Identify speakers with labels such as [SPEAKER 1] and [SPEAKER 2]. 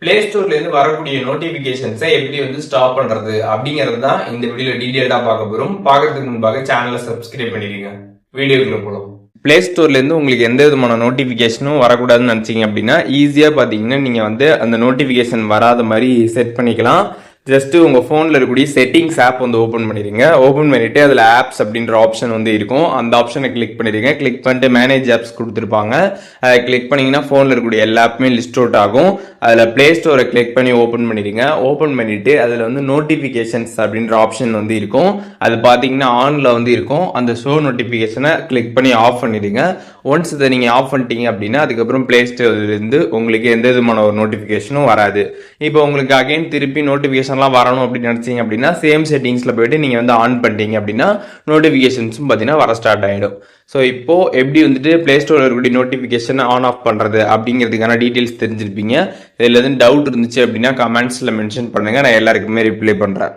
[SPEAKER 1] Play ஸ்டோர்ல இருந்து வரக்கூடிய நோட்டிபிகேஷன்ஸை எப்படி வந்து ஸ்டாப் பண்றது அப்படிங்கறது தான் இந்த வீடியோல டீடைல்டா பார்க்க போறோம். பார்க்கறதுக்கு முன்பாக சேனலை சப்ஸ்கிரைப் பண்ணிடுங்க. வீடியோக்குள்ள போலாம். பிளே ஸ்டோர்ல இருந்து உங்களுக்கு எந்த விதமான நோட்டிபிகேஷனும் வரக்கூடாதுன்னு நினைச்சீங்க அப்படின்னா ஈஸியா பாத்தீங்கன்னா நீங்க வந்து அந்த நோட்டிபிகேஷன் வராத மாதிரி செட் பண்ணிக்கலாம். ஜஸ்ட் உங்க போன்ல இருக்கக்கூடிய செட்டிங்ஸ் ஆப் வந்து ஓபன் பண்ணிடுங்க. ஓபன் பண்ணிட்டு அதுல ஆப்ஸ் அப்படின்ற ஆப்ஷன் வந்து இருக்கும். அந்த ஆப்ஷனை கிளிக் பண்ணிடுங்க. கிளிக் பண்ணிட்டு மேனேஜ் ஆப்ஸ் கொடுத்துருப்பாங்க. அதை கிளிக் பண்ணீங்கன்னா போன்ல இருக்கக்கூடிய எல்லா ஆப்புமே லிஸ்ட் அவுட் ஆகும். அதுல பிளே ஸ்டோரை கிளிக் பண்ணி ஓபன் பண்ணிடுங்க. ஓபன் பண்ணிட்டு அதுல வந்து நோட்டிபிகேஷன்ஸ் அப்படின்ற ஆப்ஷன் வந்து இருக்கும். அது பாத்தீங்கன்னா ஆன்ல வந்து இருக்கும். அந்த ஷோ நோட்டிபிகேஷனை கிளிக் பண்ணி ஆஃப் பண்ணிடுங்க. ஒன்ஸ் இதை நீங்க ஆஃப் பண்ணிட்டீங்க அப்படின்னா அதுக்கப்புறம் பிளே ஸ்டோர்ல இருந்து உங்களுக்கு எந்த விதமான ஒரு நோட்டிபிகேஷனும் வராது. இப்போ உங்களுக்கு அகைன் திருப்பி நோட்டிபிகேஷன்லாம் வரணும் அப்படின்னு நினைச்சீங்க அப்படின்னா சேம் செட்டிங்ஸ்ல போயிட்டு நீங்க வந்து ஆன் பண்ணிட்டீங்க அப்படின்னா நோட்டிபிகேஷன்ஸும் பார்த்தீங்கன்னா வர ஸ்டார்ட் ஆயிடும். ஸோ இப்போ எப்படி வந்துட்டு பிளே ஸ்டோர்ல இருக்கக்கூடிய நோட்டிபிகேஷன் ஆன் ஆஃப் பண்றது அப்படிங்கிறதுக்கான டீடைல்ஸ் தெரிஞ்சிருப்பீங்க. இதுல எதுவும் டவுட் இருந்துச்சு அப்படின்னா கமெண்ட்ஸ்ல மென்ஷன் பண்ணுங்க. நான் எல்லாருக்குமே ரிப்ளை பண்றேன்.